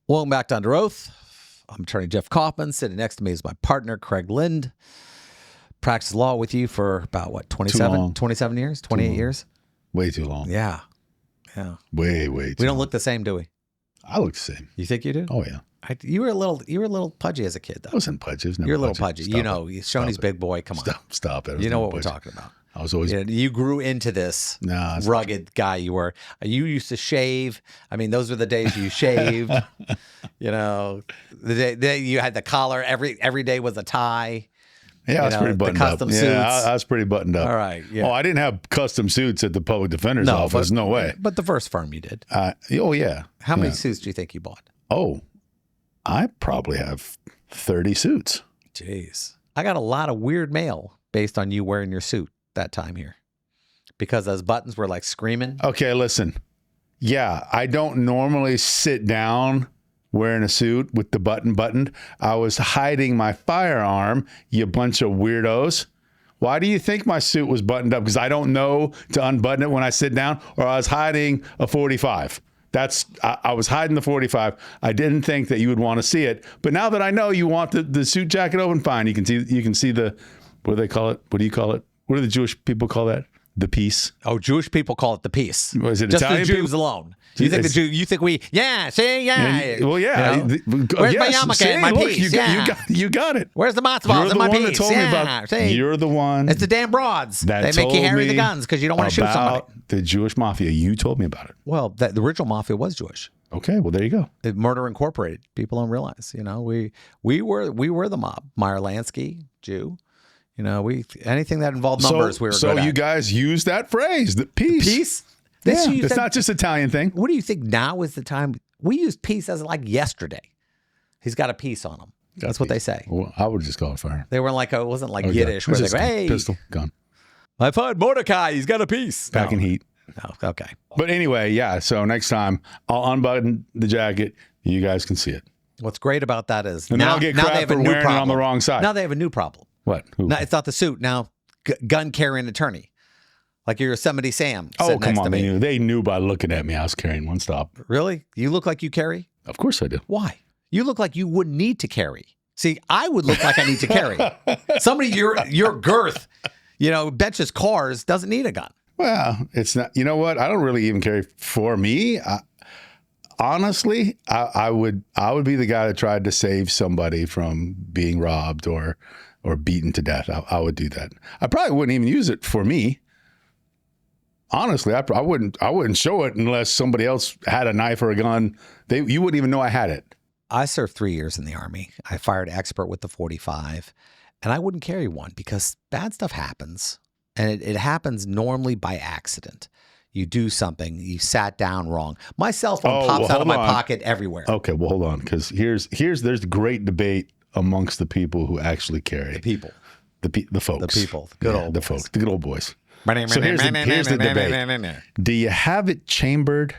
Welcome back to Under Oath. I'm attorney Jeff Kaufman. Sitting next to me is my partner, Craig Lynd. Practiced law with you for about, 27 years? 28 years? Way too long. Yeah. Yeah. Way too We don't long. look the same, do we? I look the same. You think you do? Oh, yeah. You were a little pudgy as a kid, though. I wasn't pudgy. You're a little pudgy. Shoney's big boy. Come on. Stop it. You know what we're talking about. I was always... You grew into this rugged guy you were. You used to shave. I mean, those were the days you shaved. The day you had the collar. Every day was a tie. Yeah, I was pretty buttoned the up. custom suits. Yeah, I was pretty buttoned up. All right. Yeah. Oh, I didn't have custom suits at the public defender's office. No way. But the first firm you did. Oh, yeah. How many suits do you think you bought? Oh, I probably have 30 suits. Jeez. I got a lot of weird mail based on you wearing your suit that time here. Because those buttons were like screaming. Okay, listen. Yeah, I don't normally sit down wearing a suit with the button buttoned. I was hiding my firearm, you bunch of weirdos. Why do you think my suit was buttoned up? Because I don't know to unbutton it when I sit down, or I was hiding a 45. I was hiding the 45. I didn't think that you would want to see it. But now that I know you want the suit jacket open, fine. You can see the, what do they call it? What do you call it? What do the Jewish people call that? The piece. Oh, Jewish people call it the piece. Was it just Italian the Jews people? alone? You think the Jew? You think we? Yeah, see, yeah. Well, yeah. Where's my yarmulke and my piece? You got it. Where's the matzo balls and my piece? You're the one that told me about. See? You're the one. It's the damn broads. That they make you told carry the me guns because you don't want to shoot somebody. About the Jewish mafia. You told me about it. Well, the original mafia was Jewish. Okay, well there you go. Murder Incorporated. People don't realize. We were the mob. Meyer Lansky, Jew. Anything that involved numbers, we were good at. So you guys use that phrase, the peace. Peace? It's not just Italian thing. What do you think now is the time? We used peace as like yesterday. He's got a piece on him. That's what they say. Well, I would just call it fire. They weren't like, it wasn't like Yiddish where they go, hey. Pistol, gun. I find Mordecai. He's got a piece. Packing heat. No, okay. But anyway, yeah. So next time I'll unbutton the jacket. You guys can see it. What's great about that is and now I'll get they crap have for a new wearing problem. it on the wrong side. Now they have a new problem. What? Who? Now, it's not the suit. Now, gun carrying attorney. Like your Yosemite Sam. Oh, come on. They knew by looking at me I was carrying one stop. Really? You look like you carry? Of course I do. Why? You look like you wouldn't need to carry. See, I would look like I need to carry. Somebody your girth, benches cars, doesn't need a gun. Well, it's not. You know what? I don't really even carry for me. Honestly, I would be the guy that tried to save somebody from being robbed or beaten to death. I would do that. I probably wouldn't even use it for me. Honestly, I wouldn't show it unless somebody else had a knife or a gun. You wouldn't even know I had it. I served 3 years in the Army. I fired expert with the 45, and I wouldn't carry one because bad stuff happens, and it happens normally by accident. You do something, you sat down wrong. My cell phone pops out of my pocket everywhere. Okay, well, hold on, because there's great debate amongst the people who actually carry. The people. The folks. The people. The good old the boys. folks. The good old boys. So here's the debate. Do you have it chambered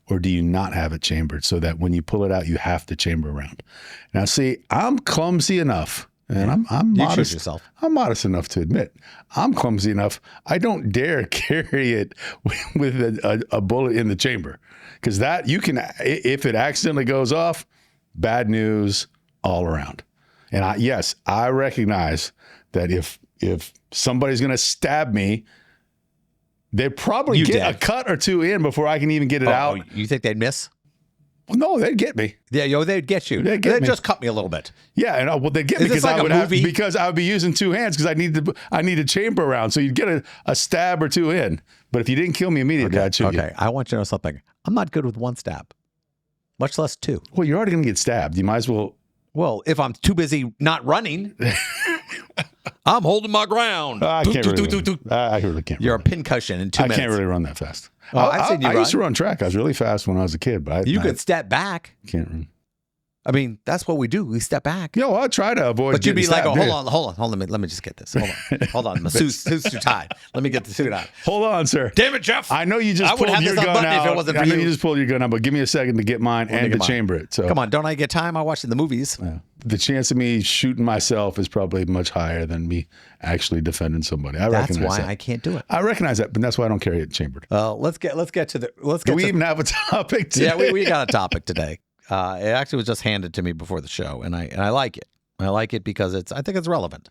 or do you not have it chambered so that when you pull it out, you have to chamber around? Now, see, I'm clumsy enough, and I'm modest. Choose yourself. I'm modest enough to admit I'm clumsy enough. I don't dare carry it with a bullet in the chamber because that you can, if it accidentally goes off, bad news all around. And I recognize that if somebody's going to stab me, they'd probably get a cut or two in before I can even get it out. You think they'd miss? Well, no, they'd get me. Yeah, they'd get you. They'd just cut me a little bit. Yeah, and they'd get me because I would be using two hands because I need to chamber around. So you'd get a stab or two in. But if you didn't kill me immediately, I'd shoot you. Okay, I want you to know something. I'm not good with one stab, much less two. Well, you're already going to get stabbed. You might as well. Well, if I'm too busy not running, I'm holding my ground. I really can't. You're a pincushion in 2 minutes. I can't really run that fast. I've seen you run. I used to run track. I was really fast when I was a kid, but you could step back. Can't run. I mean, that's what we do. We step back. Yo, I try to avoid. But you'd be like, hold on. Let me just get this. Hold on. My suit's too tight. Let me get the suit out. Hold on, sir. Damn it, Jeff. I know you just pulled your gun out. If it wasn't for you. You just pulled your gun out, but give me a second to get mine and to chamber it. So come on, don't I get time? I watch in the movies. Yeah. The chance of me shooting myself is probably much higher than me actually defending somebody. That's why I can't do it. I recognize that, but that's why I don't carry it chambered. Let's get to the. Do we even have a topic today? Yeah, we got a topic today. It actually was just handed to me before the show, and I like it. I like it because I think it's relevant.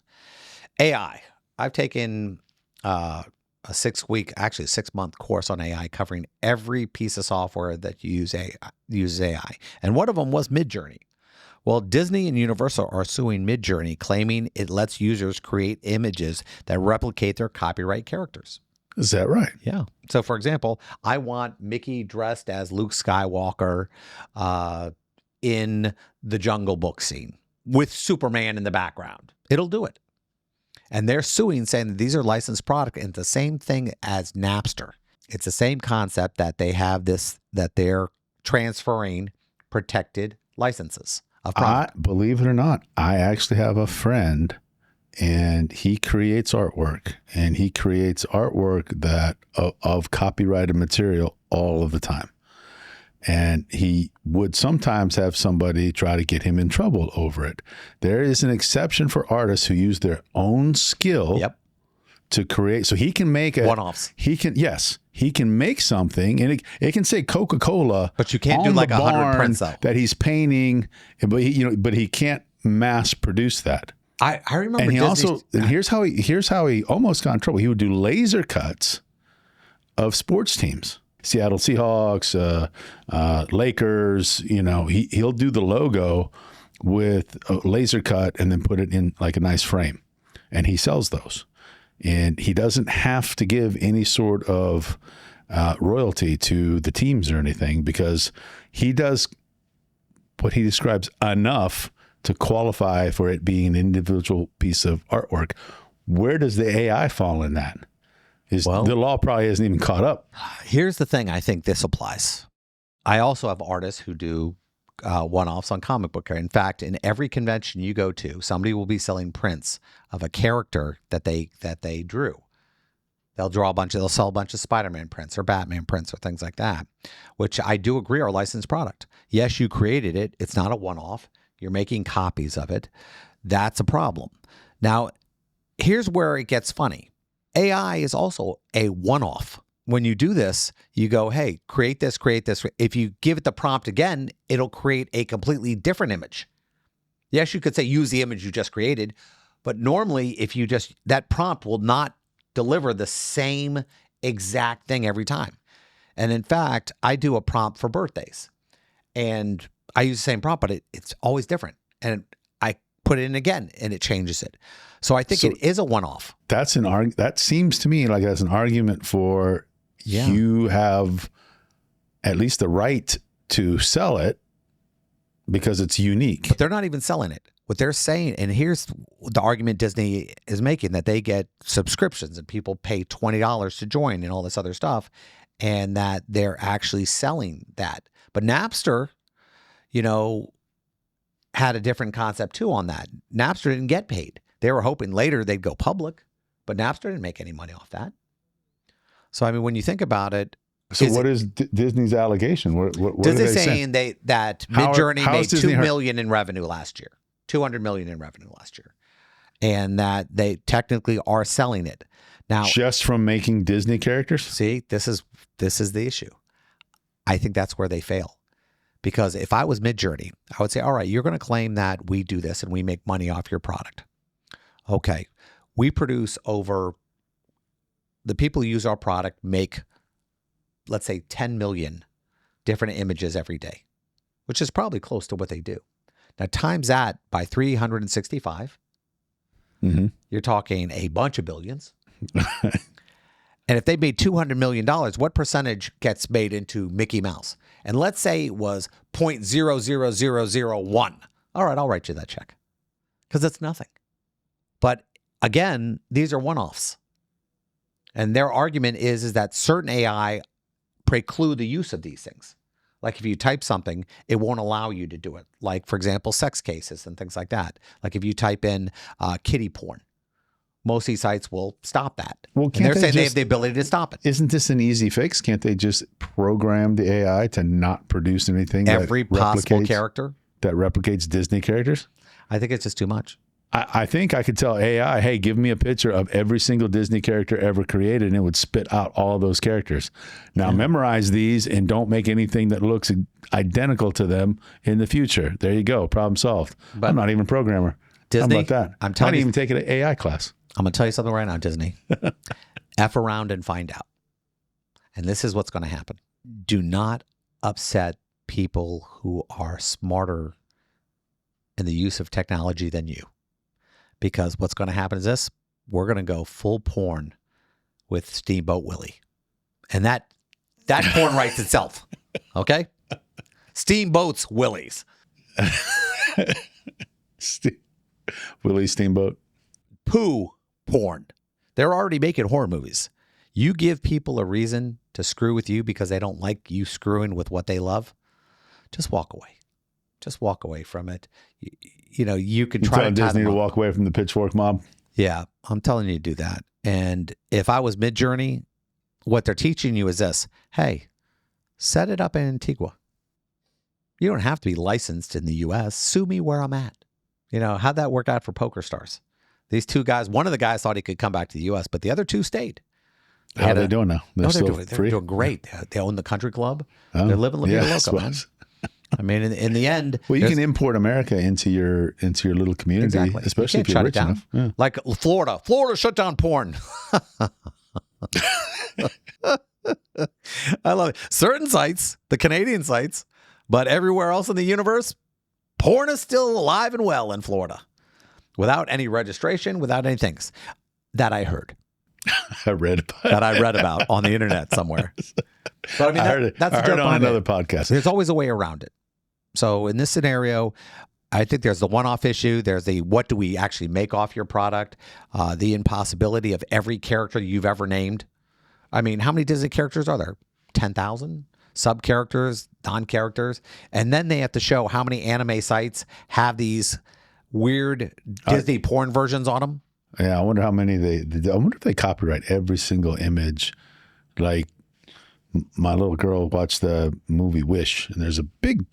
AI. I've taken a 6-month course on AI covering every piece of software that uses AI. And one of them was Midjourney. Well, Disney and Universal are suing Midjourney, claiming it lets users create images that replicate their copyright characters. Is that right? Yeah. So, for example, I want Mickey dressed as Luke Skywalker in the Jungle Book scene with Superman in the background. It'll do it. And they're suing, saying that these are licensed product, and it's the same thing as Napster. It's the same concept that they have that they're transferring protected licenses of product. Believe it or not, I actually have a friend, and he creates artwork, and he creates artwork that of copyrighted material all of the time. And he would sometimes have somebody try to get him in trouble over it. There is an exception for artists who use their own skill to create. So he can make one-offs. He can make something, and it can say Coca-Cola, but you can't do like 100 prints though. That he's painting, but he can't mass produce that. I remember. And he and here's how he almost got in trouble. He would do laser cuts of sports teams. Seattle Seahawks, Lakers, he'll do the logo with a laser cut and then put it in like a nice frame. And he sells those. And he doesn't have to give any sort of royalty to the teams or anything, because he does what he describes enough to qualify for it being an individual piece of artwork. Where does the AI fall in that? The law probably hasn't even caught up. Here's the thing. I think this applies. I also have artists who do one-offs on comic book. In fact, in every convention you go to, somebody will be selling prints of a character that they drew. They'll sell a bunch of Spider-Man prints or Batman prints or things like that, which I do agree are licensed product. Yes, you created it. It's not a one-off. You're making copies of it. That's a problem. Now, here's where it gets funny. AI is also a one-off. When you do this, you go, hey, create this. If you give it the prompt again, it'll create a completely different image. Yes, you could say use the image you just created, but normally that prompt will not deliver the same exact thing every time. And in fact, I do a prompt for birthdays, and I use the same prompt, but it's always different. And I put it in again, and it changes it. So I think it is a one-off. That seems to me like that's an argument for you have at least the right to sell it because it's unique. But they're not even selling it. What they're saying, and here's the argument Disney is making, that they get subscriptions and people pay $20 to join and all this other stuff, and that they're actually selling that. But Napster, had a different concept too on that. Napster didn't get paid. They were hoping later they'd go public, but Napster didn't make any money off that. So, I mean, when you think about it. So what is Disney's allegation? What Disney's saying that Midjourney made $2 million in revenue last year, $200 million in revenue last year, and that they technically are selling it. Now, just from making Disney characters? See, this is the issue. I think that's where they fail. Because if I was Midjourney, I would say, all right, you're going to claim that we do this and we make money off your product. Okay, we produce the people who use our product make, let's say, 10 million different images every day, which is probably close to what they do. Now, times that by 365, you're talking a bunch of billions. And if they made $200 million, what percentage gets made into Mickey Mouse? And let's say it was 0.00001. All right, I'll write you that check because it's nothing. But again, these are one-offs. And their argument is that certain AI preclude the use of these things. Like if you type something, it won't allow you to do it. Like, for example, sex cases and things like that. Like if you type in kiddie porn, most of these sites will stop that. Well, and they're saying they have the ability to stop it. Isn't this an easy fix? Can't they just program the AI to not produce anything every possible character that replicates Disney characters? I think it's just too much. I think I could tell AI, hey, give me a picture of every single Disney character ever created, and it would spit out all those characters. Now, memorize these and don't make anything that looks identical to them in the future. There you go. Problem solved. But I'm not even a programmer. Disney, how about that? I'm telling I you, didn't even take an AI class. I'm going to tell you something right now, Disney. F around and find out. And this is what's going to happen. Do not upset people who are smarter in the use of technology than you. Because what's going to happen is this: we're going to go full porn with Steamboat Willie. And that porn writes itself. Okay? Steamboats Willies. Willie Steamboat. Poo porn. They're already making horror movies. You give people a reason to screw with you because they don't like you screwing with what they love, just walk away. Just walk away from it. You know, you can try to Disney to walk away from the pitchfork mob. Yeah, I'm telling you to do that. And if I was Midjourney, what they're teaching you is this: hey, set it up in Antigua. You don't have to be licensed in the U.S. Sue me where I'm at. You know, how'd that work out for Poker Stars? These two guys, one of the guys thought he could come back to the U.S., but the other two stayed. How are they doing now? They're doing great. They own the country club. They're living La Vida Loca, man. I mean, in the end, well, you can import America into your little community, exactly. especially if you're rich enough. Yeah. Like Florida shut down porn. I love it. Certain sites, the Canadian sites, but everywhere else in the universe, porn is still alive and well in Florida, without any registration, without any things that I heard. I read about on the internet somewhere. But I mean, I heard it on another podcast. There's always a way around it. So in this scenario, I think there's the one-off issue. There's the what do we actually make off your product? The impossibility of every character you've ever named. I mean, how many Disney characters are there? 10,000? Sub-characters, non-characters? And then they have to show how many anime sites have these weird Disney porn versions on them. Yeah, I wonder how many I wonder if they copyright every single image. Like, my little girl watched the movie Wish, and there's a big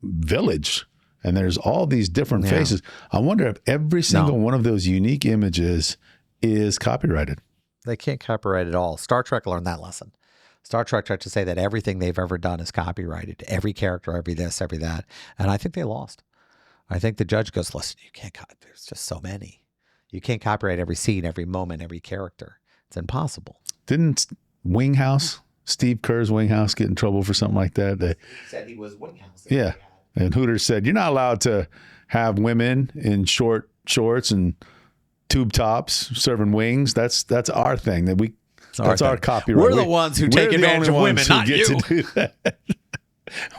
village, and there's all these different faces. I wonder if every single one of those unique images is copyrighted. They can't copyright it all. Star Trek learned that lesson. Star Trek tried to say that everything they've ever done is copyrighted. Every character, every this, every that. And I think they lost. I think the judge goes, listen, you can't there's just so many. You can't copyright every scene, every moment, every character. It's impossible. Didn't Steve Kerr's Winghouse get in trouble for something like that? He said he was Winghouse. Yeah. And Hooters said, you're not allowed to have women in short shorts and tube tops serving wings. That's our thing. That's our copyright. We're the ones who take advantage of women, not you. To do that.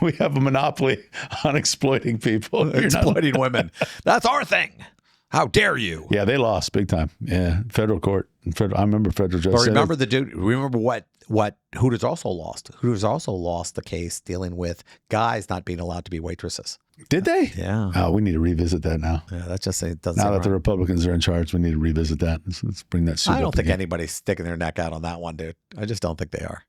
We have a monopoly on exploiting people. Exploiting women. That's our thing. How dare you? Yeah, they lost big time. Yeah, federal court. I remember federal judge. But remember what Hooters also lost? Hooters also lost the case dealing with guys not being allowed to be waitresses. Did they? Yeah. Oh, we need to revisit that now. Yeah, that's just it doesn't. Now that the Republicans are in charge, we need to revisit that. Let's bring that suit up. I don't think anybody's sticking their neck out on that one, dude. I just don't think they are.